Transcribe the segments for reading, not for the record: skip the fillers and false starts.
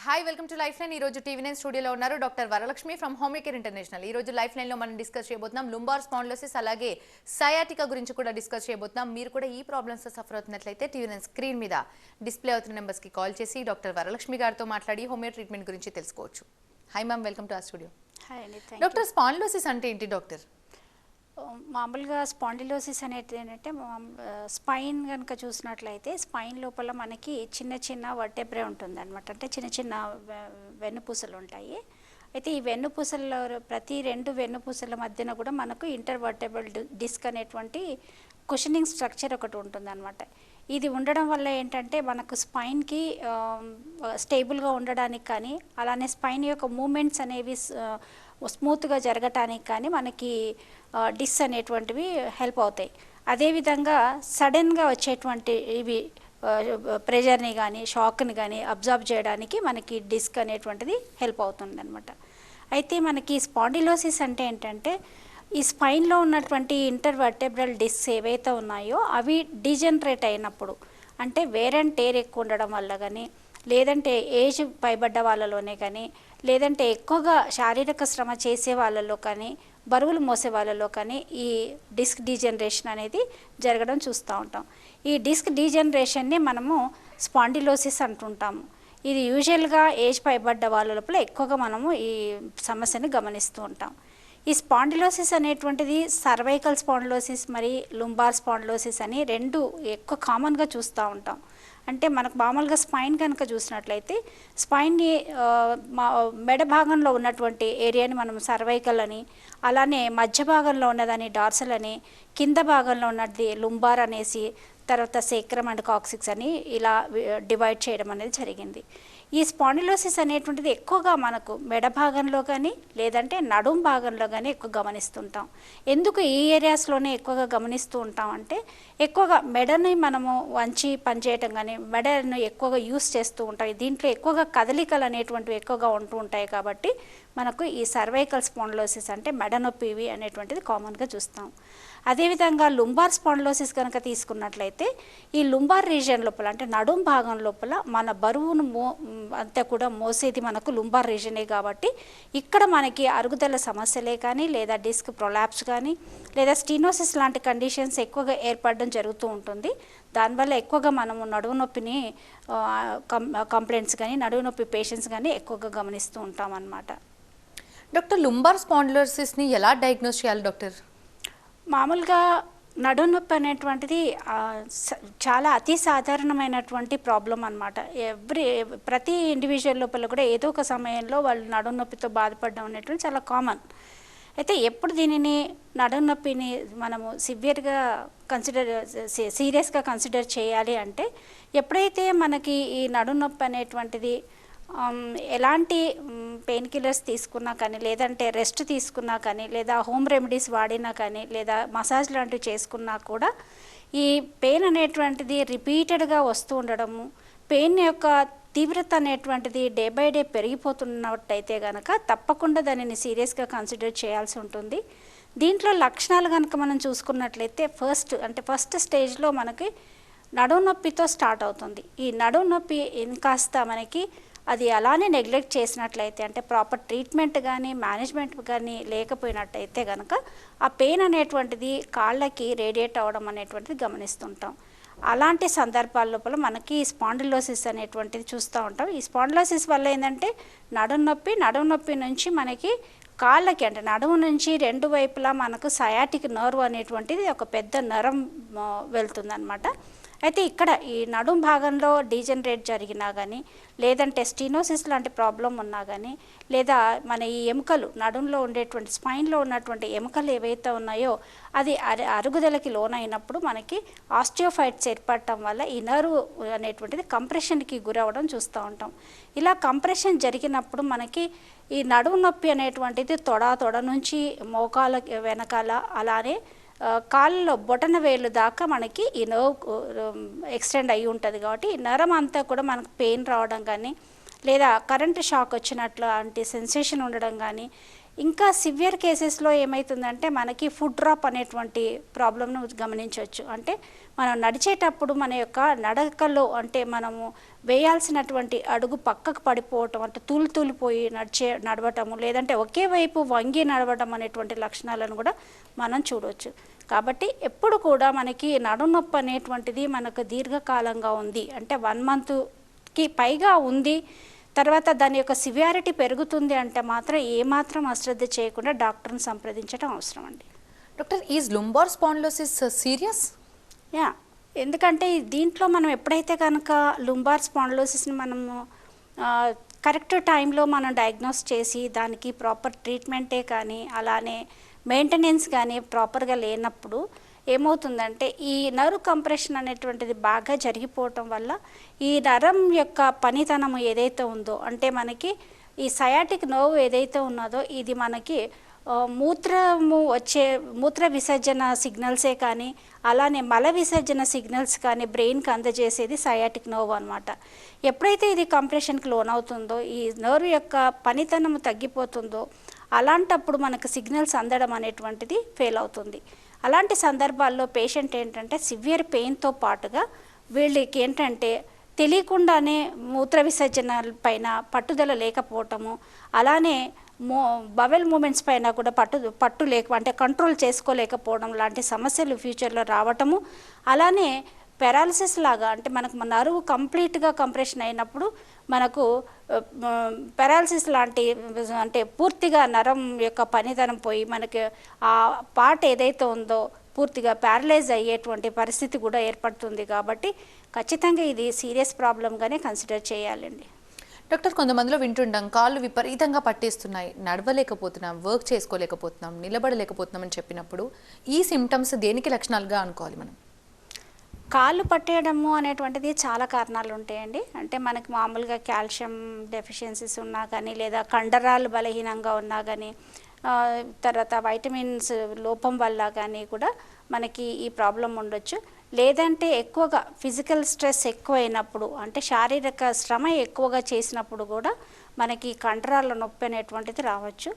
Hi welcome to life line. ఈ రోజు TV9 స్టూడియోలో ఉన్నారు doctor Varalakshmi from Homeocare international. ఈ రోజు లైఫ్ లైన్ లో మనం డిస్కస్ చేయబోతున్నాం లుంబార్ స్పాండిలోసిస్ అలాగే సయాటికా గురించి కూడా డిస్కస్ చేయబోతున్నాం. మీరు కూడా ఈ ప్రాబ్లమ్స్ తో సఫర్ అవుతున్నట్లయితే టీవీ9 స్క్రీన్ మీద డిస్ప్లే అవుతున్న నెంబర్స్ కి కాల్ చేసి డాక్టర్ వరలక్ష్మి గారితో మాట్లాడి హోమియో ట్రీట్మెంట్ గురించి తెలుసుకోవచ్చు. Hi ma'am, welcome to our studio. Hi అండి. డాక్టర్, స్పాండిలోసిస్ అంటే ఏంటి డాక్టర్? మామూలుగా స్పాండిలోసిస్ అనేది ఏంటంటే స్పైన్ కనుక చూసినట్లయితే స్పైన్ లోపల మనకి చిన్న చిన్న వర్టెబ్రే ఉంటుంది అనమాట. అంటే చిన్న చిన్న వెన్నుపూసలు ఉంటాయి. అయితే ఈ వెన్నుపూసల్లో ప్రతి రెండు వెన్నుపూసల మధ్యన కూడా మనకు ఇంటర్వర్టెబుల్ డిస్క్ అనేటువంటి కుషనింగ్ స్ట్రక్చర్ ఒకటి ఉంటుంది అనమాట. ఇది ఉండడం వల్ల ఏంటంటే మనకు స్పైన్కి స్టేబుల్గా ఉండడానికి కానీ అలానే స్పైన్ యొక్క మూమెంట్స్ అనేవి స్మూత్గా జరగటానికి కానీ మనకి డిస్క్ అనేటువంటివి హెల్ప్ అవుతాయి. అదేవిధంగా సడన్గా వచ్చేటువంటి ఇవి ప్రెషర్ని కానీ షాక్ని కానీ అబ్జర్వ్ చేయడానికి మనకి డిస్క్ అనేటువంటిది హెల్ప్ అవుతుంది అనమాట. అయితే మనకి స్పాండిలోసిస్ అంటే ఏంటంటే ఈ స్పైన్లో ఉన్నటువంటి ఇంటర్వర్టెబ్రల్ డిస్క్స్ ఏవైతే ఉన్నాయో అవి డీజనరేట్ అయినప్పుడు, అంటే వేర్ అండ్ టేర్ ఎక్కువ ఉండడం వల్ల కానీ, లేదంటే ఏజ్ పైబడ్డ వాళ్ళలోనే కానీ, లేదంటే ఎక్కువగా శారీరక శ్రమ చేసే వాళ్ళలో కానీ, బరువులు మోసే వాళ్ళలో కానీ ఈ డిస్క్ డీజనరేషన్ అనేది జరగడం చూస్తూ ఉంటాం. ఈ డిస్క్ డీజనరేషన్ని మనము స్పాండిలోసిస్ అంటుంటాము. ఇది యూజువల్గా ఏజ్ పైబడ్డ వాళ్ళ లోపల ఎక్కువగా మనము ఈ సమస్యని గమనిస్తూ ఉంటాం. ఈ స్పాండిలోసిస్ అనేటువంటిది సర్వైకల్ స్పాండిలోసిస్ మరి లుంబార్ స్పాండిలోసిస్ అని రెండు ఎక్కువ కామన్గా చూస్తూ ఉంటాం. అంటే మనకు మామూలుగా స్పైన్ కనుక చూసినట్లయితే స్పైన్ని మెడ భాగంలో ఉన్నటువంటి ఏరియాని మనం సర్వైకల్ అని, అలానే మధ్య భాగంలో ఉన్నదని డార్సల్ అని, కింద భాగంలో ఉన్నది లుంబార్ అనేసి, తర్వాత సేక్రమ్ అండ్ కాక్సిక్స్ అని ఇలా డివైడ్ చేయడం అనేది జరిగింది. ఈ స్పాండిలోసిస్ అనేటువంటిది ఎక్కువగా మనకు మెడ భాగంలో కానీ లేదంటే నడుం భాగంలో కానీ ఎక్కువ గమనిస్తుంటాం. ఎందుకు ఈ ఏరియాస్లోనే ఎక్కువగా గమనిస్తూ ఉంటాం అంటే ఎక్కువగా మెడని మనము వంచి పనిచేయటం కానీ మెడను ఎక్కువగా యూస్ చేస్తూ ఉంటాయి. దీంట్లో ఎక్కువగా కదలికలు అనేటువంటివి ఎక్కువగా ఉంటూ ఉంటాయి. కాబట్టి మనకు ఈ సర్వైకల్ స్పాండిలోసిస్ అంటే మెడ నొప్పి అనేటువంటిది కామన్గా చూస్తాం. అదేవిధంగా లుంబార్ స్పాండిలోసిస్ కనుక తీసుకున్నట్లయితే ఈ లుంబార్ రీజియన్ లోపల అంటే నడుం భాగం లోపల మన బరువును అంతా కూడా మోసేది మనకు లుంబార్ రీజనే. కాబట్టి ఇక్కడ మనకి అరుగుదల సమస్యలే కానీ లేదా డిస్క్ ప్రొలాప్స్ కానీ లేదా స్టీనోసిస్ లాంటి కండిషన్స్ ఎక్కువగా ఏర్పడడం జరుగుతూ ఉంటుంది. దానివల్ల ఎక్కువగా మనము నడువు నొప్పిని కంప్లైంట్స్ కానీ నడువు నొప్పి పేషెంట్స్ కానీ ఎక్కువగా గమనిస్తూ ఉంటాం అన్నమాట. డాక్టర్, లుంబార్ స్పాండిలోసిస్ని ఎలా డయాగ్నోస్ చేయాలి డాక్టర్? మామూలుగా నడుము నొప్పి అనేటువంటిది చాలా అతి సాధారణమైనటువంటి ప్రాబ్లం అనమాట. ప్రతి ఇండివిజువల్ లోపల కూడా ఏదో ఒక సమయంలో వాళ్ళు నడుము నొప్పితో బాధపడడం అనేటువంటి చాలా కామన్. అయితే ఎప్పుడు దీనిని నడుము నొప్పిని మనము సీరియస్గా కన్సిడర్ చేయాలి అంటే ఎప్పుడైతే మనకి ఈ నడుము నొప్పి అనేటువంటిది ఎలాంటి పెయిన్ కిల్లర్స్ తీసుకున్నా కానీ లేదంటే రెస్ట్ తీసుకున్నా కానీ లేదా హోమ్ రెమెడీస్ వాడినా కానీ లేదా మసాజ్ లాంటివి చేసుకున్నా కూడా ఈ పెయిన్ అనేటువంటిది రిపీటెడ్గా వస్తూ ఉండడము, పెయిన్ యొక్క తీవ్రత అనేటువంటిది డే బై డే పెరిగిపోతున్నట్టయితే కనుక తప్పకుండా దానిని సీరియస్గా కన్సిడర్ చేయాల్సి ఉంటుంది. దీంట్లో లక్షణాలు కనుక మనం చూసుకున్నట్లయితే ఫస్ట్ స్టేజ్లో మనకి నడుము నొప్పితో స్టార్ట్ అవుతుంది. ఈ నడుము నొప్పి ఇంకాస్త మనకి అది అలానే నెగ్లెక్ట్ చేసినట్లయితే అంటే ప్రాపర్ ట్రీట్మెంట్ కానీ మేనేజ్మెంట్ కానీ లేకపోయినట్టయితే కనుక ఆ పెయిన్ అనేటువంటిది కాళ్ళకి రేడియేట్ అవ్వడం అనేటువంటిది గమనిస్తుంటాం. అలాంటి సందర్భాల లోపల మనకి స్పాండిలోసిస్ అనేటువంటిది చూస్తూ ఉంటాం. ఈ స్పాండిలోసిస్ వల్ల ఏంటంటే నడుము నొప్పి నుంచి మనకి కాళ్ళకి అంటే నడుము నుంచి రెండు వైపులా మనకు సయాటిక్ నర్వ్ అనేటువంటిది ఒక పెద్ద నరం వెళ్తుందన్నమాట. అయితే ఇక్కడ ఈ నడుం భాగంలో డీజనరేట్ జరిగినా కానీ లేదంటే స్టీనోసిస్ లాంటి ప్రాబ్లం ఉన్నా కానీ లేదా మన ఈ ఎముకలు నడుంలో ఉండేటువంటి స్పైన్లో ఉన్నటువంటి ఎముకలు ఏవైతే ఉన్నాయో అది అరుగుదలకి లోనైనప్పుడు మనకి ఆస్టియోఫైట్స్ ఏర్పడటం వల్ల ఈ నర్వ్ అనేటువంటిది కంప్రెషన్కి గురవడం చూస్తూ ఉంటాం. ఇలా కంప్రెషన్ జరిగినప్పుడు మనకి ఈ నడుము నొప్పి అనేటువంటిది తొడ నుంచి మోకాల వెనకాల అలానే కాళ్ళలో బొటన వేలు దాకా మనకి ఈ నర్వ్ ఎక్స్టెండ్ అయ్యి ఉంటుంది. కాబట్టి ఈ నరం అంతా కూడా మనకు పెయిన్ రావడం కానీ లేదా కరెంటు షాక్ వచ్చినట్లు అంటే సెన్సేషన్ ఉండడం కానీ ఇంకా సివియర్ కేసెస్లో ఏమవుతుందంటే మనకి ఫుడ్ డ్రాప్ అనేటువంటి ప్రాబ్లమ్ను గమనించవచ్చు. అంటే మనం నడిచేటప్పుడు మన యొక్క నడకలో అంటే మనము వేయాల్సినటువంటి అడుగు పక్కకు పడిపోవటం, అంటే తూలిపోయి నడవటము, లేదంటే ఒకే వైపు వంగి నడవటం అనేటువంటి లక్షణాలను కూడా మనం చూడవచ్చు. కాబట్టి ఎప్పుడు కూడా మనకి నడుము నొప్పి అనేటువంటిది మనకు దీర్ఘకాలంగా ఉంది అంటే 1 మంత్కి పైగా ఉంది, తర్వాత దాని యొక్క సివియారిటీ పెరుగుతుంది అంటే మాత్రం ఏమాత్రం అశ్రద్ధ చేయకుండా డాక్టర్ని సంప్రదించడం అవసరం అండి. Doctor, is lumbar spondylosis serious? Yeah, ఎందుకంటే దీంట్లో మనం ఎప్పుడైతే కనుక లుంబార్ స్పాండిలోసిస్ని మనము కరెక్ట్ టైంలో మనం డయాగ్నోస్ చేసి దానికి ప్రాపర్ ట్రీట్మెంటే కానీ అలానే మెయింటెనెన్స్ కానీ ప్రాపర్గా లేనప్పుడు ఏమవుతుందంటే ఈ నర్వ్ కంప్రెషన్ అనేటువంటిది బాగా జరిగిపోవటం వల్ల ఈ నరం యొక్క పనితనం ఏదైతే ఉందో అంటే మనకి ఈ సయాటిక్ నర్వ్ ఏదైతే ఉన్నదో ఇది మనకి మూత్ర విసర్జన సిగ్నల్సే కానీ అలానే మల విసర్జన సిగ్నల్స్ కానీ బ్రెయిన్కి అందజేసేది సయాటిక్ నర్వ్ అనమాట. ఎప్పుడైతే ఇది కంప్రెషన్కి లోనవుతుందో ఈ నర్వ్ యొక్క పనితనం తగ్గిపోతుందో అలాంటప్పుడు మనకు సిగ్నల్స్ అందడం అనేటువంటిది ఫెయిల్ అవుతుంది. అలాంటి సందర్భాల్లో పేషెంట్ ఏంటంటే సివియర్ పెయిన్తో పాటుగా వీళ్ళకి ఏంటంటే తెలియకుండానే మూత్ర విసర్జన పైన పట్టుదల లేకపోవటము, అలానే బవెల్ మూమెంట్స్ పైన కూడా పట్టు అంటే కంట్రోల్ చేసుకోలేకపోవడం లాంటి సమస్యలు ఫ్యూచర్లో రావటము, అలానే పెరాలసిస్ లాగా అంటే మనకు నరువు కంప్లీట్గా కంప్రెషన్ అయినప్పుడు మనకు పెరాలసిస్ లాంటి అంటే పూర్తిగా నరం యొక్క పనితనం పోయి మనకి ఆ పార్ట్ ఏదైతే ఉందో పూర్తిగా ప్యారలైజ్ అయ్యేటువంటి పరిస్థితి కూడా ఏర్పడుతుంది. కాబట్టి ఖచ్చితంగా ఇది సీరియస్ ప్రాబ్లంగానే కన్సిడర్ చేయాలండి. డాక్టర్, కొంతమందిలో వింటుంటాం కాళ్ళు విపరీతంగా పట్టేస్తున్నాయి, నడవలేకపోతున్నాం, వర్క్ చేసుకోలేకపోతున్నాం, నిలబడలేకపోతున్నాం అని చెప్పినప్పుడు ఈ సిమ్టమ్స్ దేనికి లక్షణాలుగా అనుకోవాలి మనం? కాళ్ళు పట్టేయడము అనేటువంటిది చాలా కారణాలు ఉంటాయండి. అంటే మనకి మామూలుగా కాల్షియం డెఫిషియన్సీస్ ఉన్నా కానీ లేదా కండరాలు బలహీనంగా ఉన్నా కానీ తర్వాత వైటమిన్స్ లోపం వల్ల కానీ కూడా మనకి ఈ ప్రాబ్లం ఉండొచ్చు. లేదంటే ఎక్కువగా ఫిజికల్ స్ట్రెస్ ఎక్కువైనప్పుడు అంటే శారీరక శ్రమ ఎక్కువగా చేసినప్పుడు కూడా మనకి కండరాల నొప్పి అనేటువంటిది రావచ్చు.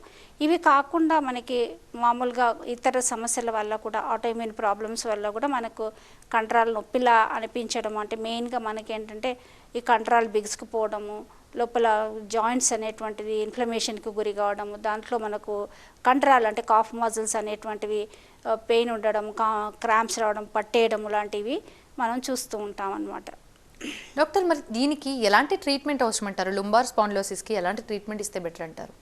ఇవి కాకుండా మనకి మామూలుగా ఇతర సమస్యల వల్ల కూడా ఆటోఇమ్యూన్ ప్రాబ్లమ్స్ వల్ల కూడా మనకు కండరాల నొప్పిలా అనిపించడం, అంటే మెయిన్గా మనకి ఏంటంటే ఈ కండరాలు బిగుసుకుపోవడము, లోపల జాయింట్స్ అనేటువంటివి ఇన్ఫ్లమేషన్కి గురి కావడము, దాంట్లో మనకు కండరాలు అంటే కాఫ్ మజిల్స్ అనేటువంటివి పెయిన్ ఉండడం, క్రాంప్స్ రావడం, పట్టేయడం లాంటివి మనం చూస్తూ ఉంటాం అన్నమాట. డాక్టర్, మరి దీనికి ఎలాంటి ట్రీట్మెంట్ అవసరం అంటారు? లుంబార్ స్పాండిలోసిస్కి ఎలాంటి ట్రీట్మెంట్ ఇస్తే బెటర్ అంటారు?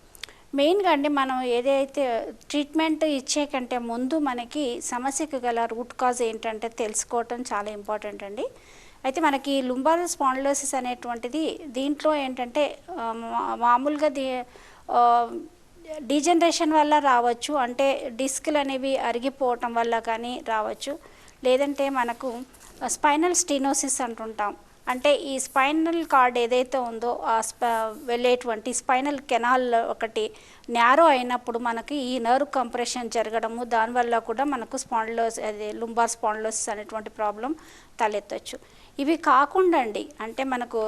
మెయిన్గా అండి మనం ఏదైతే ట్రీట్మెంట్ ఇచ్చే కంటే ముందు మనకి సమస్యకు గల రూట్ కాజ్ ఏంటంటే తెలుసుకోవటం చాలా ఇంపార్టెంట్ అండి. అయితే మనకి లుంబార్ స్పాండిలోసిస్ అనేటువంటిది దీంట్లో ఏంటంటే మామూలుగా డీజనరేషన్ వల్ల రావచ్చు, అంటే డిస్క్లు అనేవి అరిగిపోవటం వల్ల కానీ రావచ్చు. లేదంటే మనకు స్పైనల్ స్టీనోసిస్ అంటుంటాం, అంటే ఈ స్పైనల్ కార్డ్ ఏదైతే ఉందో వెళ్ళేటువంటి స్పైనల్ కెనాల్ ఒకటి న్యారో అయినప్పుడు మనకి ఈ నర్వ్ కంప్రెషన్ జరగడము, దానివల్ల కూడా మనకు లుంబార్ స్పాండిలోసిస్ అనేటువంటి ప్రాబ్లం తలెత్తచ్చు. ఇవి కాకుండా అండి అంటే మనకు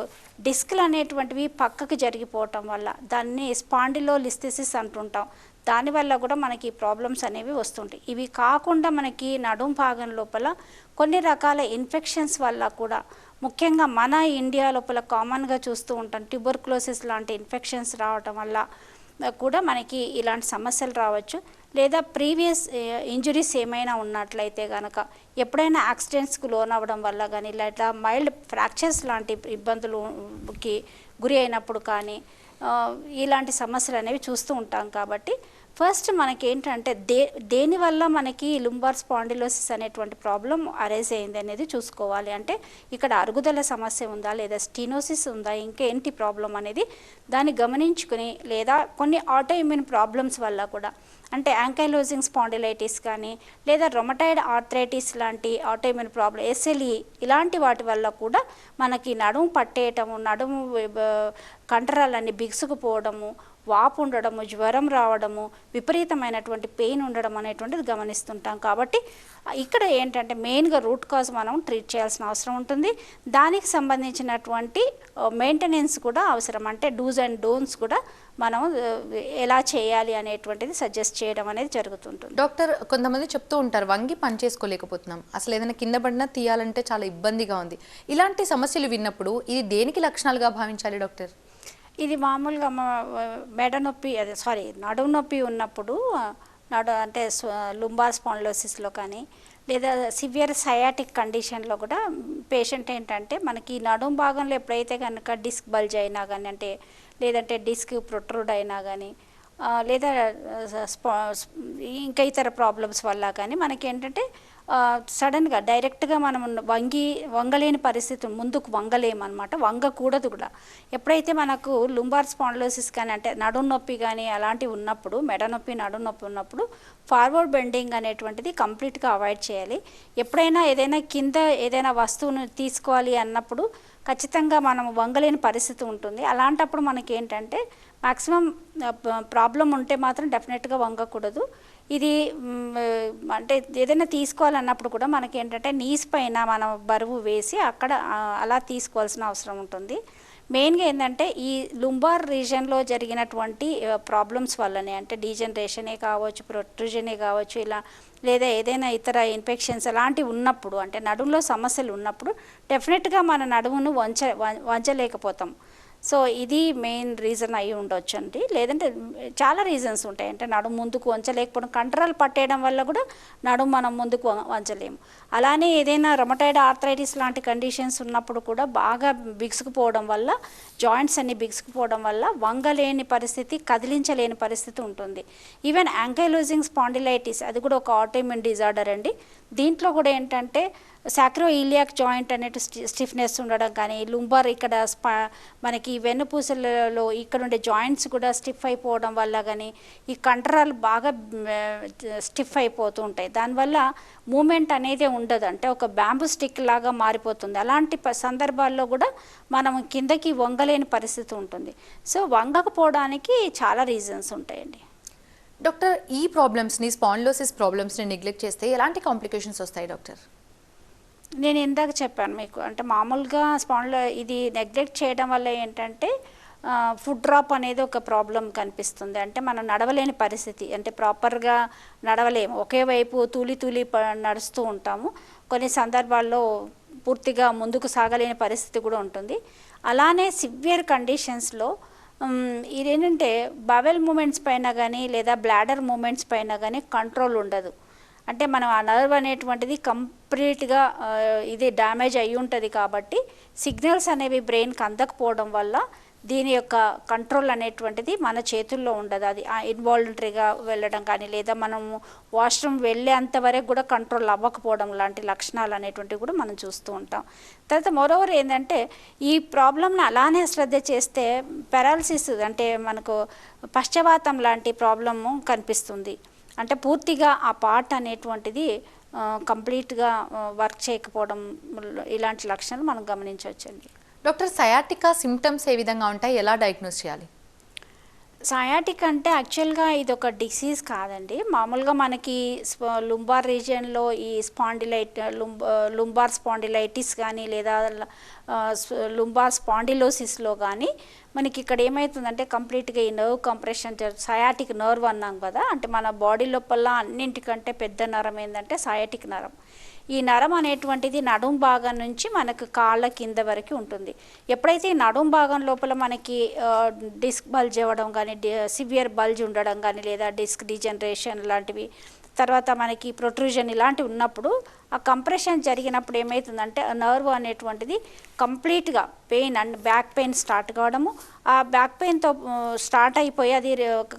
డిస్క్లు అనేటువంటివి పక్కకు జరిగిపోవటం వల్ల దాన్ని స్పాండిలోలిస్థెసిస్ అంటుంటాం, దానివల్ల కూడా మనకి ప్రాబ్లమ్స్ అనేవి వస్తుంటాయి. ఇవి కాకుండా మనకి నడుం భాగం లోపల కొన్ని రకాల ఇన్ఫెక్షన్స్ వల్ల కూడా, ముఖ్యంగా మన ఇండియా లోపల కామన్గా చూస్తూ ఉంటాం ట్యూబర్క్లోసిస్ లాంటి ఇన్ఫెక్షన్స్ రావటం వల్ల కూడా మనకి ఇలాంటి సమస్యలు రావచ్చు. లేదా ప్రీవియస్ ఇంజురీస్ ఏమైనా ఉన్నట్లయితే కనుక ఎప్పుడైనా యాక్సిడెంట్స్కి లోన్ అవ్వడం వల్ల కానీ లేదా మైల్డ్ ఫ్రాక్చర్స్ లాంటి ఇబ్బందులకి గురి అయినప్పుడు కానీ ఇలాంటి సమస్యలు అనేవి చూస్తూ ఉంటాం. కాబట్టి ఫస్ట్ మనకి ఏంటంటే దేనివల్ల మనకి లుంబార్ స్పాండిలోసిస్ అనేటువంటి ప్రాబ్లం అరైజ్ అయింది అనేది చూసుకోవాలి. అంటే ఇక్కడ అరుగుదల సమస్య ఉందా, లేదా స్టీనోసిస్ ఉందా, ఇంకేంటి ప్రాబ్లం అనేది దాన్ని గమనించుకుని, లేదా కొన్ని ఆటోఇమ్యూన్ ప్రాబ్లమ్స్ వల్ల కూడా అంటే యాంకైలోజింగ్ స్పాండిలైటిస్ కానీ లేదా రొమటాయిడ్ ఆర్థరైటిస్ లాంటి ఆటోఇమ్యూన్ ప్రాబ్లం, ఎస్ఎల్ఈ ఇలాంటి వాటి వల్ల కూడా మనకి నడుము పట్టేయటము, నడుము కండరాలన్నీ బిగుసుకుపోవడము, వాపు ఉండడము, జ్వరం రావడము, విపరీతమైనటువంటి పెయిన్ ఉండడం అనేటువంటిది గమనిస్తుంటాం. కాబట్టి ఇక్కడ ఏంటంటే మెయిన్గా రూట్ కాజ్ మనం ట్రీట్ చేయాల్సిన అవసరం ఉంటుంది. దానికి సంబంధించినటువంటి మెయింటెనెన్స్ కూడా అవసరం. అంటే డూస్ అండ్ డోంట్స్ కూడా మనం ఎలా చేయాలి అనేటువంటిది సజెస్ట్ చేయడం అనేది జరుగుతుంటుంది. డాక్టర్, కొంతమంది చెప్తూ ఉంటారు వంగి పని చేసుకోలేకపోతున్నాం, అసలు ఏదైనా కింద పడినా తీయాలంటే చాలా ఇబ్బందిగా ఉంది. ఇలాంటి సమస్యలు విన్నప్పుడు ఇది దేనికి లక్షణాలుగా భావించాలి డాక్టర్? ఇది మామూలుగా మెడ నొప్పి, నడుము నొప్పి ఉన్నప్పుడు అంటే లుంబార్ స్పాండిలోసిస్లో కానీ లేదా సివియర్ సయాటిక్ కండిషన్లో కూడా పేషెంట్ ఏంటంటే మనకి నడుము భాగంలో ఎప్పుడైతే కనుక డిస్క్ బల్జ్ అయినా కానీ, అంటే లేదంటే డిస్క్ ప్రొట్రూడ్ అయినా కానీ, లేదా ఇంకా ఇతర ప్రాబ్లమ్స్ వల్ల కానీ మనకేంటంటే సడన్గా డైరెక్ట్గా మనం వంగలేని పరిస్థితి, ముందుకు వంగలేమన్నమాట, వంగకూడదు కూడా. ఎప్పుడైతే మనకు లుంబార్ స్పాండిలోసిస్ కానీ అంటే నడుము నొప్పి కానీ అలాంటివి ఉన్నప్పుడు, మెడ నొప్పి నడుము నొప్పి ఉన్నప్పుడు ఫార్వర్డ్ బెండింగ్ అనేటువంటిది కంప్లీట్గా అవాయిడ్ చేయాలి. ఎప్పుడైనా ఏదైనా కింద ఏదైనా వస్తువును తీసుకోవాలి అన్నప్పుడు ఖచ్చితంగా మనం వంగలేని పరిస్థితి ఉంటుంది. అలాంటప్పుడు మనకి ఏంటంటే మ్యాక్సిమం ప్రాబ్లం ఉంటే మాత్రం డెఫినెట్గా వంగకూడదు. ఇది అంటే ఏదైనా తీసుకోవాలన్నప్పుడు కూడా మనకి ఏంటంటే నీస్ పైన మనం బరువు వేసి అక్కడ అలా తీసుకోవాల్సిన అవసరం ఉంటుంది. మెయిన్గా ఏంటంటే ఈ లుంబార్ రీజన్లో జరిగినటువంటి ప్రాబ్లమ్స్ వల్లనే, అంటే డీజనరేషనే కావచ్చు, ప్రొట్రూజనే కావచ్చు, ఇలా లేదా ఏదైనా ఇతర ఇన్ఫెక్షన్స్ అలాంటివి ఉన్నప్పుడు, అంటే నడుములో సమస్యలు ఉన్నప్పుడు డెఫినెట్గా మన నడుమును వంచలేకపోతాం. సో ఇది మెయిన్ రీజన్ అయి ఉండొచ్చు అండి. లేదంటే చాలా రీజన్స్ ఉంటాయి. అంటే నడుము ముందుకు వంచలేకపోవడం, కండరాలు పట్టేయడం వల్ల కూడా నడుము మనం ముందుకు వంచలేము. అలానే ఏదైనా రొమటాయిడ్ ఆర్థరైటిస్ లాంటి కండిషన్స్ ఉన్నప్పుడు కూడా బాగా బిగుసుకుపోవడం వల్ల, జాయింట్స్ అన్ని బిగుసుకుపోవడం వల్ల వంగలేని పరిస్థితి, కదిలించలేని పరిస్థితి ఉంటుంది. ఈవెన్ యాంకైలోజింగ్ స్పాండిలైటిస్, అది కూడా ఒక ఆటోఇమ్యూన్ డిజార్డర్ అండి. దీంట్లో కూడా ఏంటంటే సాక్రో ఇలియాక్ జాయింట్ అనేది స్టిఫ్నెస్ ఉండడం కానీ, లుంబార్ ఇక్కడ మనకి వెన్నుపూసలలో ఇక్కడ ఉండే జాయింట్స్ కూడా స్టిఫ్ అయిపోవడం వల్ల కానీ ఈ కండరాలు బాగా స్టిఫ్ అయిపోతూ ఉంటాయి. దానివల్ల మూమెంట్ అనేది ఉండదు, అంటే ఒక బ్యాంబూ స్టిక్ లాగా మారిపోతుంది. అలాంటి సందర్భాల్లో కూడా మనం కిందకి వంగలేని పరిస్థితి ఉంటుంది. సో వంగకపోవడానికి చాలా రీజన్స్ ఉంటాయండి. డాక్టర్, ఈ ప్రాబ్లమ్స్ని, స్పాండిలోసిస్ ప్రాబ్లమ్స్ని నెగ్లెక్ట్ చేస్తే ఎలాంటి కాంప్లికేషన్స్ వస్తాయి డాక్టర్? నేను ఇందాక చెప్పాను మీకు, అంటే మామూలుగా ఇది నెగ్లెక్ట్ చేయడం వల్ల ఏంటంటే ఫుడ్ డ్రాప్ అనేది ఒక ప్రాబ్లం కనిపిస్తుంది. అంటే మనం నడవలేని పరిస్థితి, అంటే ప్రాపర్గా నడవలేము, ఒకే వైపు తూలి నడుస్తూ ఉంటాము. కొన్ని సందర్భాల్లో పూర్తిగా ముందుకు సాగలేని పరిస్థితి కూడా ఉంటుంది. అలానే సివియర్ కండిషన్స్లో ఇదేంటంటే బవెల్ మూమెంట్స్ పైన కానీ లేదా బ్లాడర్ మూమెంట్స్ పైన కానీ కంట్రోల్ ఉండదు. అంటే మనం ఆ నర్వ్ అనేటువంటిది కంప్లీట్గా ఇది డ్యామేజ్ అయ్యి ఉంటుంది. కాబట్టి సిగ్నల్స్ అనేవి బ్రెయిన్కి అందకపోవడం వల్ల దీని యొక్క కంట్రోల్ అనేటువంటిది మన చేతుల్లో ఉండదు. అది ఇన్వాలంటరీగా వెళ్ళడం కానీ లేదా మనము వాష్రూమ్ వెళ్ళేంత వరకు కూడా కంట్రోల్ అవ్వకపోవడం లాంటి లక్షణాలు అనేటువంటివి కూడా మనం చూస్తూ ఉంటాం. తర్వాత మరోవర్ ఏంటంటే ఈ ప్రాబ్లమ్ని అలానే శ్రద్ధ చేస్తే పారాలసిస్, అంటే మనకు పక్షవాతం లాంటి ప్రాబ్లము కనిపిస్తుంది. అంటే పూర్తిగా ఆ పార్ట్ అనేటువంటిది కంప్లీట్గా వర్క్ చేయకపోవడం, ఇలాంటి లక్షణాలు మనం గమనించవచ్చండి. డాక్టర్, సయాటికా సిమ్టమ్స్ ఏ విధంగా ఉంటాయి, ఎలా డయాగ్నోస్ చేయాలి? సయాటిక్ అంటే యాక్చువల్గా ఇది ఒక డిసీజ్ కాదండి. మామూలుగా మనకి లుంబార్ రీజియన్లో ఈ లుంబార్ స్పాండిలైటిస్ కానీ లేదా లుంబార్ స్పాండిలోసిస్లో కానీ మనకి ఇక్కడ ఏమవుతుందంటే కంప్లీట్గా ఈ నర్వ్ కంప్రెషన్ సయాటిక్ నర్వ్ అన్నాం కదా, అంటే మన బాడీ లోపల అన్నింటికంటే పెద్ద నరం ఏంటంటే సయాటిక్ నరం. ఈ నరం అనేటువంటిది నడుం భాగం నుంచి మనకు కాళ్ళ కింద వరకు ఉంటుంది. ఎప్పుడైతే ఈ నడుం భాగం లోపల మనకి డిస్క్ బల్జ్ అవ్వడం కానీ, సివియర్ బల్జ్ ఉండడం కానీ లేదా డిస్క్ డిజనరేషన్ లాంటివి, తర్వాత మనకి ప్రొట్రూజన్ ఇలాంటివి ఉన్నప్పుడు ఆ కంప్రెషన్ జరిగినప్పుడు ఏమవుతుందంటే ఆ నర్వ్ అనేటువంటిది కంప్లీట్గా pain and back pain start కావడము, ఆ బ్యాక్ పెయిన్తో స్టార్ట్ అయిపోయి అది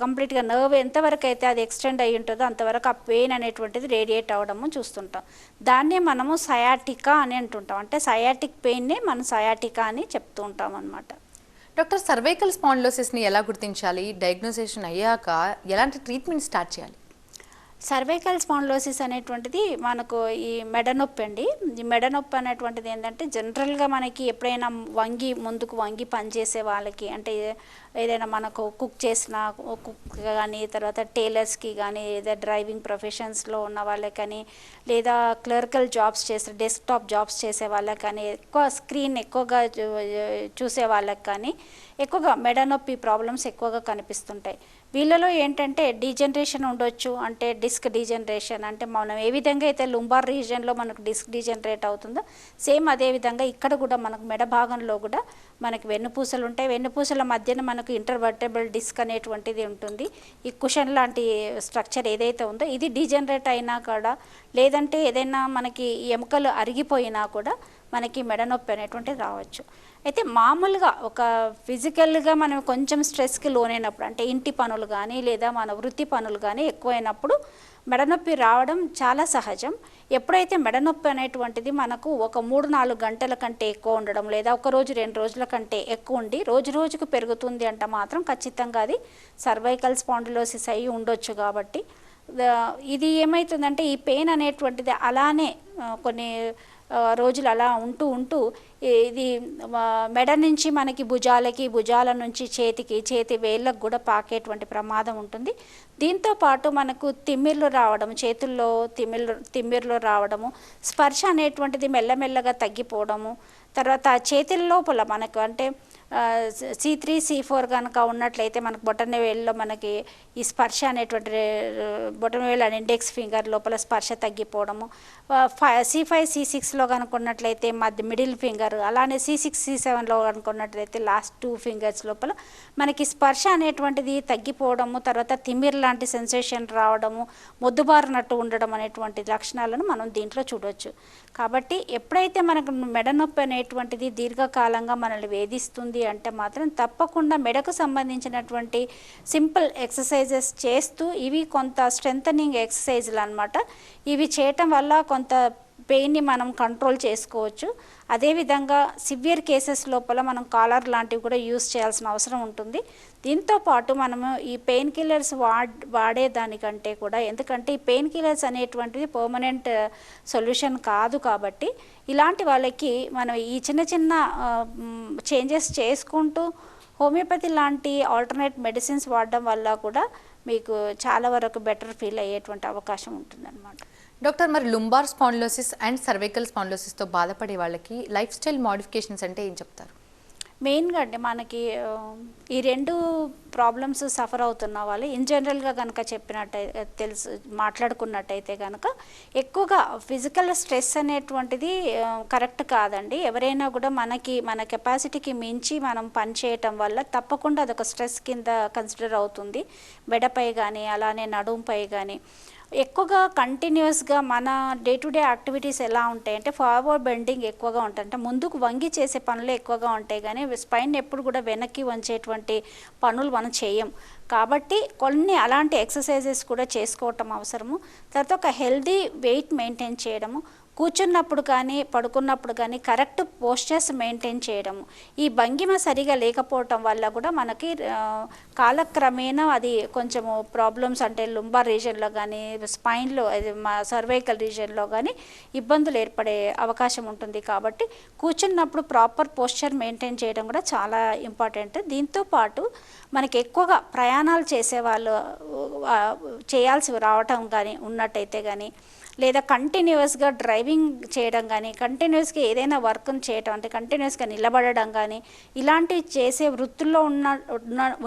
కంప్లీట్గా నర్వ్ ఎంతవరకు అయితే అది ఎక్స్టెండ్ అయ్యి ఉంటుందో అంతవరకు ఆ పెయిన్ అనేటువంటిది రేడియేట్ అవ్వడము చూస్తుంటాం. దాన్నే మనము సయాటికా అని అంటుంటాం. అంటే సయాటిక్ పెయిన్నే మనం సయాటికా అని చెప్తూ ఉంటాం అన్నమాట. డాక్టర్, సర్వైకల్ స్పాండిలోసిస్ని ఎలా గుర్తించాలి? డయాగ్నోసిషన్ అయ్యాక ఎలాంటి ట్రీట్మెంట్ స్టార్ట్ చేయాలి? సర్వైకల్ స్పాండిలోసిస్ అనేటువంటిది మనకు ఈ మెడ నొప్పి అండి. ఈ మెడ నొప్పి అనేటువంటిది ఏంటంటే జనరల్గా మనకి ఎప్పుడైనా ముందుకు వంగి పనిచేసే వాళ్ళకి, అంటే ఏదైనా మనకు కుక్ చేసిన కుక్ కానీ, తర్వాత టైలర్స్కి కానీ, లేదా డ్రైవింగ్ ప్రొఫెషన్స్లో ఉన్న వాళ్ళకి కానీ, లేదా క్లర్కల్ జాబ్స్ చేసే డెస్క్టాప్ జాబ్స్ చేసే వాళ్ళకి కానీ, ఎక్కువ స్క్రీన్ ఎక్కువగా చూసే వాళ్ళకి కానీ ఎక్కువగా మెడ నొప్పి ప్రాబ్లమ్స్ ఎక్కువగా కనిపిస్తుంటాయి. వీళ్ళలో ఏంటంటే డీజనరేషన్ ఉండొచ్చు, అంటే డిస్క్ డీజనరేషన్, అంటే మనం ఏ విధంగా అయితే లుంబార్ రీజియన్లో మనకు డిస్క్ డీజనరేట్ అవుతుందో సేమ్ అదే విధంగా ఇక్కడ కూడా మనకు మెడ భాగంలో కూడా మనకి వెన్నుపూసలు ఉంటాయి. వెన్నుపూసల మధ్యన మనకు ఇంటర్వర్టెబుల్ డిస్క్ అనేటువంటిది ఉంటుంది. ఈ కుషన్ లాంటి స్ట్రక్చర్ ఏదైతే ఉందో ఇది డీజనరేట్ అయినా కూడా, లేదంటే ఏదైనా మనకి ఎముకలు అరిగిపోయినా కూడా మనకి మెడ నొప్పి అనేటువంటిది రావచ్చు. అయితే మామూలుగా ఒక ఫిజికల్గా మనం కొంచెం స్ట్రెస్కి లోనైనప్పుడు, అంటే ఇంటి పనులు కానీ లేదా మన వృత్తి పనులు కానీ ఎక్కువైనప్పుడు మెడనొప్పి రావడం చాలా సహజం. ఎప్పుడైతే మెడనొప్పి అనేటువంటిది మనకు ఒక 3-4 గంటల కంటే ఎక్కువ ఉండడం, లేదా ఒక రోజు 2 రోజుల కంటే ఎక్కువ ఉండి రోజు రోజుకు పెరుగుతుంది అంటే మాత్రం ఖచ్చితంగా అది సర్వైకల్ స్పాండిలోసిస్ అయి ఉండొచ్చు. కాబట్టి ఇది ఏమవుతుందంటే ఈ పెయిన్ అనేటువంటిది అలానే కొన్ని రోజులు అలా ఉంటూ ఇది మెడ నుంచి మనకి భుజాల నుంచి చేతి వేళ్ళకు కూడా పాకేటువంటి ప్రమాదం ఉంటుంది. దీంతో పాటు మనకు తిమ్మిర్లు రావడం, చేతుల్లో తిమ్మిర్లు రావడము, స్పర్శ అనేటువంటిది మెల్లమెల్లగా తగ్గిపోవడము, తర్వాత చేతుల లోపల మనకు అంటే C3 C4 కనుక ఉన్నట్లయితే మనకు బొటనవేలులో మనకి ఈ స్పర్శ అనేటువంటి బొటనవేలు అండ్ ఇండెక్స్ ఫింగర్ లోపల స్పర్శ తగ్గిపోవడము, C5 C6లో కనుకున్నట్లయితే మిడిల్ ఫింగర్, అలానే C6 C7లో కనుకున్నట్లయితే లాస్ట్ 2 ఫింగర్స్ లోపల మనకి స్పర్శ అనేటువంటిది తగ్గిపోవడము, తర్వాత తిమ్మిర్ లాంటి సెన్సేషన్ రావడము, మొద్దుబారినట్టు ఉండడం అనేటువంటి లక్షణాలను మనం దీంట్లో చూడవచ్చు. కాబట్టి ఎప్పుడైతే మనకు మెడ నొప్పి అనేటువంటిది దీర్ఘకాలంగా మనల్ని వేధిస్తుంది అంటే మాత్రం తప్పకుండా మెడకు సంబంధించినటువంటి సింపుల్ ఎక్సర్సైజెస్ చేస్తూ, ఇవి కొంత స్ట్రెంథనింగ్ ఎక్సర్సైజులు అన్నమాట, ఇవి చేయటం వల్ల కొంత పెయిన్ని మనం కంట్రోల్ చేసుకోవచ్చు. అదేవిధంగా సివియర్ కేసెస్ లోపల మనం కాలర్ లాంటివి కూడా యూస్ చేయాల్సిన అవసరం ఉంటుంది. దీంతోపాటు మనము ఈ పెయిన్ కిల్లర్స్ వాడేదానికంటే కూడా, ఎందుకంటే ఈ పెయిన్ కిల్లర్స్ అనేటువంటిది పర్మనెంట్ సొల్యూషన్ కాదు, కాబట్టి ఇలాంటి వాళ్ళకి మనం ఈ చిన్న చేంజెస్ చేసుకుంటూ హోమియోపతి లాంటి ఆల్టర్నేట్ మెడిసిన్స్ వాడడం వల్ల కూడా మీకు చాలా వరకు బెటర్ ఫీల్ అయ్యేటువంటి అవకాశం ఉంటుందన్నమాట. డాక్టర్, మరి లుంబార్ స్పాండిలోసిస్ అండ్ సర్వైకల్ స్పాండిలోసిస్తో బాధపడే వాళ్ళకి లైఫ్ స్టైల్ మాడిఫికేషన్స్ అంటే ఏం చెప్తారు? మెయిన్గా అంటే మనకి ఈ 2 ప్రాబ్లమ్స్ సఫర్ అవుతున్న వాళ్ళు ఇన్ జనరల్గా కనుక చెప్పినట్టయితే మాట్లాడుకున్నట్టయితే కనుక ఎక్కువగా ఫిజికల్ స్ట్రెస్ అనేటువంటిది కరెక్ట్ కాదండి. ఎవరైనా కూడా మన కెపాసిటీకి మించి మనం పని చేయటం వల్ల తప్పకుండా అదొక స్ట్రెస్ కింద కన్సిడర్ అవుతుంది. మెడపై కానీ అలానే నడుంపై కానీ ఎక్కువగా కంటిన్యూస్గా మన డే టు డే యాక్టివిటీస్ ఎలా ఉంటాయంటే ఫార్వర్డ్ బెండింగ్ ఎక్కువగా ఉంటాయి, అంటే ముందుకు వంగి చేసే పనులు ఎక్కువగా ఉంటాయి, కానీ స్పైన్ ఎప్పుడు కూడా వెనక్కి వంచేటువంటి పనులు మనం చేయం. కాబట్టి కొన్ని అలాంటి ఎక్సర్సైజెస్ కూడా చేసుకోవటం అవసరము. తర్వాత ఒక హెల్దీ వెయిట్ మెయింటైన్ చేయడము, కూర్చున్నప్పుడు కానీ పడుకున్నప్పుడు కానీ కరెక్ట్ పోస్చర్స్ మెయింటైన్ చేయడము, ఈ భంగిమ సరిగా లేకపోవటం వల్ల కూడా మనకి కాలక్రమేణా అది కొంచెము ప్రాబ్లమ్స్, అంటే లుంబార్ రీజియన్లో కానీ స్పైన్లో సర్వైకల్ రీజియన్లో కానీ ఇబ్బందులు ఏర్పడే అవకాశం ఉంటుంది. కాబట్టి కూర్చున్నప్పుడు ప్రాపర్ పోస్చర్ మెయింటైన్ చేయడం కూడా చాలా ఇంపార్టెంట్. దీంతోపాటు మనకి ఎక్కువగా ప్రయాణాలు చేసేవాళ్ళు చేయాల్సి రావటం కానీ ఉన్నట్టయితే కానీ, లేదా కంటిన్యూస్గా డ్రైవింగ్ చేయడం కానీ, కంటిన్యూస్గా ఏదైనా వర్క్ను చేయడం, అంటే కంటిన్యూస్గా నిలబడడం కానీ, ఇలాంటివి చేసే వృత్తుల్లో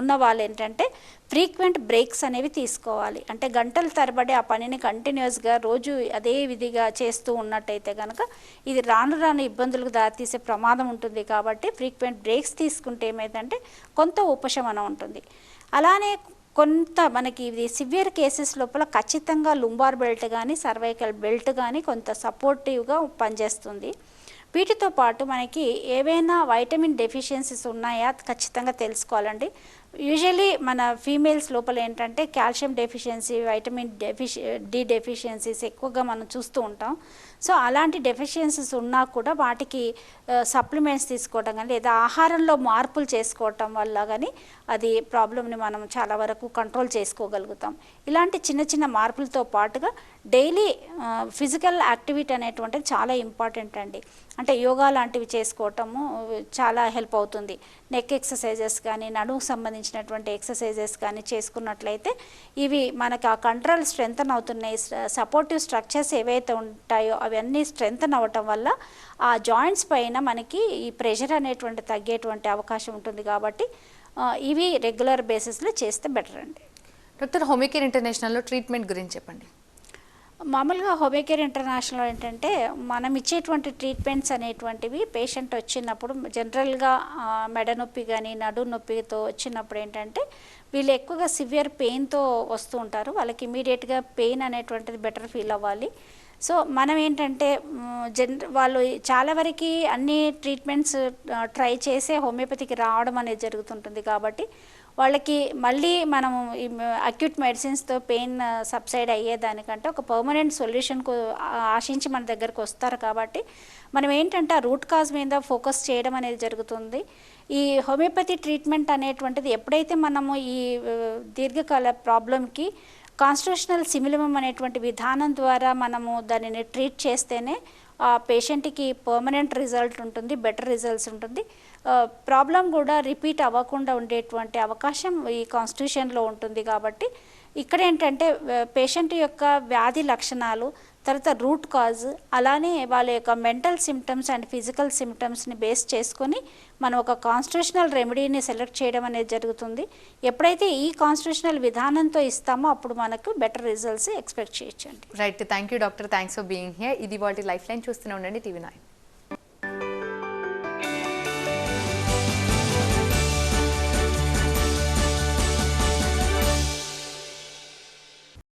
ఉన్న వాళ్ళు ఏంటంటే ఫ్రీక్వెంట్ బ్రేక్స్ అనేవి తీసుకోవాలి. అంటే గంటల తరబడి ఆ పనిని కంటిన్యూస్గా రోజు అదే విధిగా చేస్తూ ఉన్నట్టయితే కనుక ఇది రాను ఇబ్బందులకు దారితీసే ప్రమాదం ఉంటుంది. కాబట్టి ఫ్రీక్వెంట్ బ్రేక్స్ తీసుకుంటే ఏమైందంటే కొంత ఉపశమనం ఉంటుంది. అలానే కొంత మనకి ఇది సివియర్ కేసెస్ లోపల ఖచ్చితంగా లుంబార్ బెల్ట్ కానీ సర్వైకల్ బెల్ట్ కానీ కొంత సపోర్టివ్గా పనిచేస్తుంది. వీటితో పాటు మనకి ఏవైనా వైటమిన్ డెఫిషియన్సీస్ ఉన్నాయా ఖచ్చితంగా తెలుసుకోవాలండి. యూజువలీ మన ఫీమేల్స్ లోపల ఏంటంటే calcium deficiency, vitamin D deficiencies ఎక్కువగా మనం చూస్తూ ఉంటాం. సో అలాంటి డెఫిషియన్సీస్ ఉన్నా కూడా వాటికి సప్లిమెంట్స్ తీసుకోవడం కానీ లేదా ఆహారంలో మార్పులు చేసుకోవటం వల్ల కానీ అది ప్రాబ్లమ్ని మనం చాలా వరకు కంట్రోల్ చేసుకోగలుగుతాం. ఇలాంటి చిన్న చిన్న మార్పులతో పాటుగా డైలీ ఫిజికల్ యాక్టివిటీ అనేటువంటిది చాలా ఇంపార్టెంట్ అండి. అంటే యోగా లాంటివి చేసుకోవటము చాలా హెల్ప్ అవుతుంది. నెక్ ఎక్సర్సైజెస్ కానీ నడుముకు సంబంధించినటువంటి ఎక్సర్సైజెస్ కానీ చేసుకున్నట్లయితే ఇవి మనకు ఆ కంట్రోల్ స్ట్రెంగ్తన్ అవుతున్నాయి. సపోర్టివ్ స్ట్రక్చర్స్ ఏవైతే ఉంటాయో అవన్నీ స్ట్రెంగ్తన్ అవ్వటం వల్ల ఆ జాయింట్స్ పైన మనకి ఈ ప్రెషర్ అనేటువంటి తగ్గేటువంటి అవకాశం ఉంటుంది. కాబట్టి ఇవి రెగ్యులర్ బేసిస్లో చేస్తే బెటర్ అండి. డాక్టర్, హోమియోకేర్ ఇంటర్నేషనల్లో ట్రీట్మెంట్ గురించి చెప్పండి. మామూలుగా హోమియోకేర్ ఇంటర్నేషనల్ ఏంటంటే మనం ఇచ్చేటువంటి ట్రీట్మెంట్స్ అనేటువంటివి పేషెంట్ వచ్చినప్పుడు జనరల్గా మెడ నొప్పి కానీ నడు నొప్పితో వచ్చినప్పుడు ఏంటంటే వీళ్ళు ఎక్కువగా సివియర్ పెయిన్తో వస్తూ ఉంటారు. వాళ్ళకి ఇమీడియట్గా పెయిన్ అనేటువంటిది బెటర్ ఫీల్ అవ్వాలి. సో మనం ఏంటంటే వాళ్ళు చాలా వరకు అన్ని ట్రీట్మెంట్స్ ట్రై చేసే హోమియోపతికి రావడం అనేది జరుగుతుంటుంది. కాబట్టి వాళ్ళకి మళ్ళీ మనము అక్యూట్ మెడిసిన్స్తో పెయిన్ సబ్సైడ్ అయ్యేదానికంటే ఒక పర్మనెంట్ సొల్యూషన్కు ఆశించి మన దగ్గరకు వస్తారు. కాబట్టి మనం ఏంటంటే ఆ రూట్ కాజ్ మీద ఫోకస్ చేయడం అనేది జరుగుతుంది. ఈ హోమియోపతి ట్రీట్మెంట్ అనేటువంటిది ఎప్పుడైతే మనము ఈ దీర్ఘకాల ప్రాబ్లంకి కాన్స్టిట్యూషనల్ సిమిలిమం అనేటువంటి విధానం ద్వారా మనము దానిని ట్రీట్ చేస్తేనే ఆ పేషెంట్కి పర్మనెంట్ రిజల్ట్ ఉంటుంది, బెటర్ రిజల్ట్స్ ఉంటుంది. ప్రాబ్లం కూడా రిపీట్ అవ్వకుండా ఉండేటువంటి అవకాశం ఈ కాన్స్టిట్యూషన్లో ఉంటుంది. కాబట్టి ఇక్కడ ఏంటంటే పేషెంట్ యొక్క వ్యాధి లక్షణాలు, తర్వాత రూట్ కాజ్, అలానే వాళ్ళ యొక్క మెంటల్ సిమ్టమ్స్ అండ్ ఫిజికల్ సిమ్టమ్స్ని బేస్ చేసుకొని మనం ఒక కాన్స్టిట్యూషనల్ రెమెడీని సెలెక్ట్ చేయడం అనేది జరుగుతుంది. ఎప్పుడైతే ఈ కాన్స్టిట్యూషనల్ విధానంతో ఇస్తామో అప్పుడు మనకు బెటర్ రిజల్ట్స్ ఎక్స్పెక్ట్ చేయొచ్చండి. Right, thank you doctor, thanks for being here. ఇది వాటి లైఫ్ లైన్ చూస్తూనే ఉండండి TV9.